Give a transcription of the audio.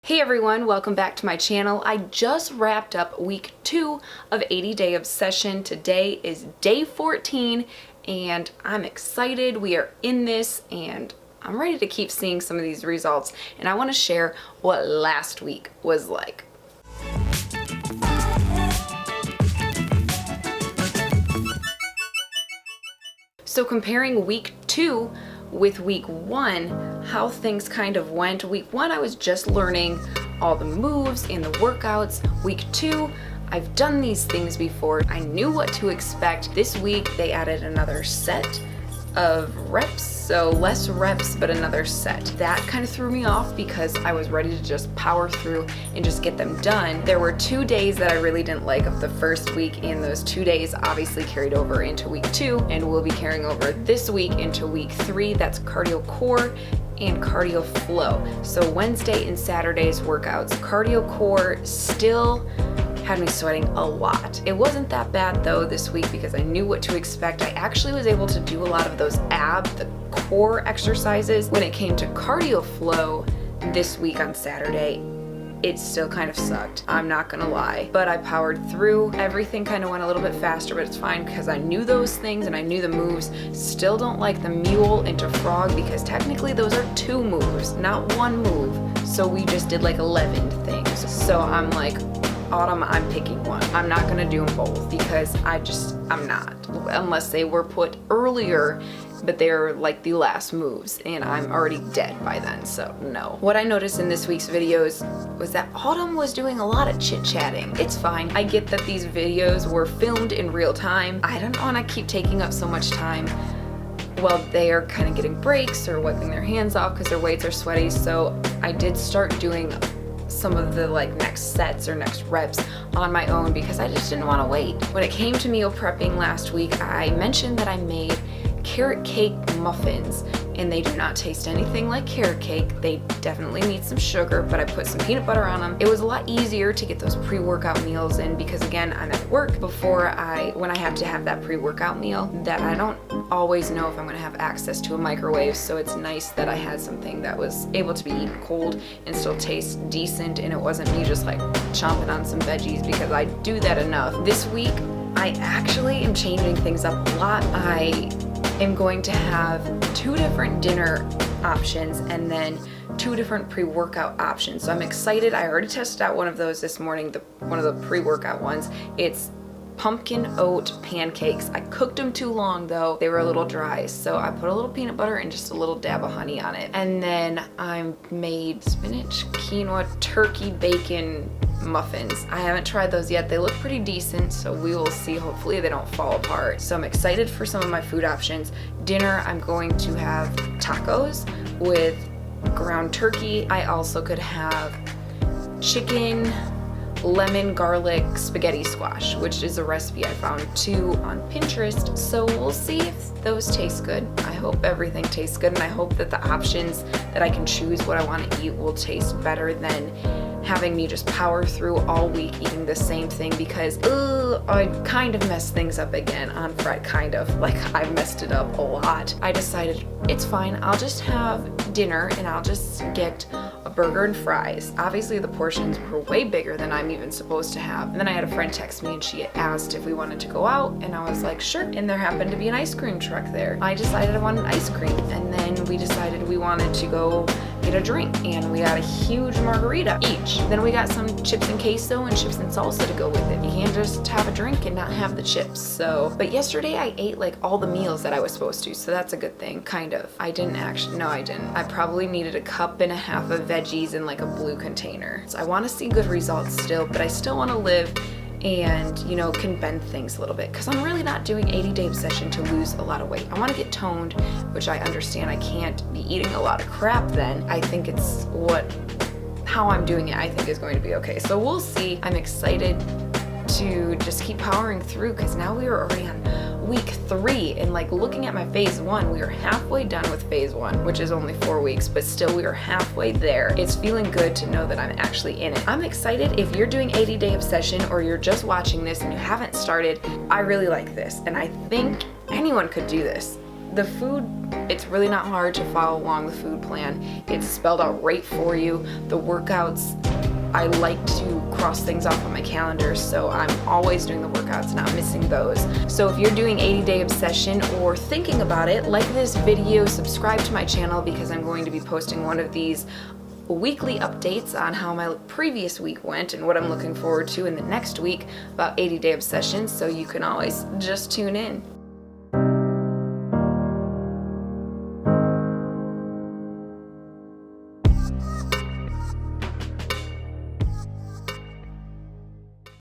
Hey everyone, welcome back to my channel. I just wrapped up week 2 of 80 Day Obsession. Today is day 14 and I'm excited. We are in this and I'm ready to keep seeing some of these results, and I want to share what last week was like. So comparing week 2 with week 1, how things kind of went. Week 1, I was just learning all the moves and the workouts. Week 2, I've done these things before. I knew what to expect. This week, they added another set of reps, so less reps, but another set. That kind of threw me off because I was ready to just power through and just get them done. There were 2 days that I really didn't like of the first week, and those 2 days obviously carried over into week 2 and will be carrying over this week into week 3. That's cardio core and cardio flow. So Wednesday and Saturday's workouts, cardio core still had me sweating a lot. It wasn't that bad though this week because I knew what to expect. I actually was able to do a lot of those the core exercises. When it came to cardio flow this week on Saturday, it still kind of sucked. I'm not gonna lie, but I powered through. Everything kind of went a little bit faster, but it's fine because I knew those things and I knew the moves. Still don't like the mule into frog because technically those are 2 moves, not 1 move. So we just did like 11 things. So I'm like, Autumn, I'm picking one. I'm not gonna do them both because I'm not. Unless they were put earlier, but they're like the last moves and I'm already dead by then, so no. What I noticed in this week's videos was that Autumn was doing a lot of chit-chatting. It's fine. I get that these videos were filmed in real time. I don't want to keep taking up so much time while they are kind of getting breaks or wiping their hands off because their weights are sweaty, so I did start doing some of the next sets or next reps on my own because I just didn't want to wait. When it came to meal prepping last week, I mentioned that I made carrot cake muffins, and they do not taste anything like carrot cake. They definitely need some sugar, but I put some peanut butter on them. It was a lot easier to get those pre-workout meals in because again, I'm at work when I have to have that pre-workout meal that I don't always know if I'm gonna have access to a microwave, so it's nice that I had something that was able to be eaten cold and still taste decent, and it wasn't me just like chomping on some veggies because I do that enough. This week, I actually am changing things up a lot. I am going to have 2 different dinner options and then 2 different pre-workout options. So I'm excited. I already tested out one of those this morning, one of the pre-workout ones. It's pumpkin oat pancakes. I cooked them too long though. They were a little dry, so I put a little peanut butter and just a little dab of honey on it. And then I made spinach, quinoa, turkey, bacon muffins. I haven't tried those yet. They look pretty decent, so we will see. Hopefully they don't fall apart. So I'm excited for some of my food options. Dinner, I'm going to have tacos with ground turkey. I also could have chicken, lemon garlic spaghetti squash, which is a recipe I found too on Pinterest. So we'll see if those taste good. I hope everything tastes good, and I hope that the options that I can choose what I want to eat will taste better than having me just power through all week eating the same thing because I kind of messed things up again on Friday. I messed it up a lot. I decided it's fine. I'll just have dinner and I'll just get a burger and fries. Obviously the portions were way bigger than I'm even supposed to have. And then I had a friend text me and she asked if we wanted to go out, and I was like, sure. And there happened to be an ice cream truck there. I decided I wanted ice cream, and then we decided we wanted to go get a drink, and we got a huge margarita each. Then we got some chips and queso and chips and salsa to go with it. You can't just have a drink and not have the chips. But yesterday I ate like all the meals that I was supposed to, so that's a good thing, kind of. I didn't. I probably needed a cup and a half of veggies in like a blue container. So I want to see good results still, but I still want to live and can bend things a little bit because I'm really not doing 80 Day Obsession to lose a lot of weight. I want to get toned, which I understand I can't be eating a lot of crap then. I think it's how I'm doing it I think is going to be okay. So we'll see. I'm excited to just keep powering through because now we are already on week 3, and looking at my phase 1, we are halfway done with phase 1, which is only 4 weeks, but still we are halfway there. It's feeling good to know that I'm actually in it. I'm excited. If you're doing 80 Day Obsession or you're just watching this and you haven't started, I really like this, and I think anyone could do this. the food, it's really not hard to follow along the food plan. It's spelled out right for you. The workouts, I like to cross things off on my calendar, so I'm always doing the workouts, not missing those. So if you're doing 80-day obsession or thinking about it, like this video, subscribe to my channel because I'm going to be posting one of these weekly updates on how my previous week went and what I'm looking forward to in the next week about 80-day obsession, so you can always just tune in.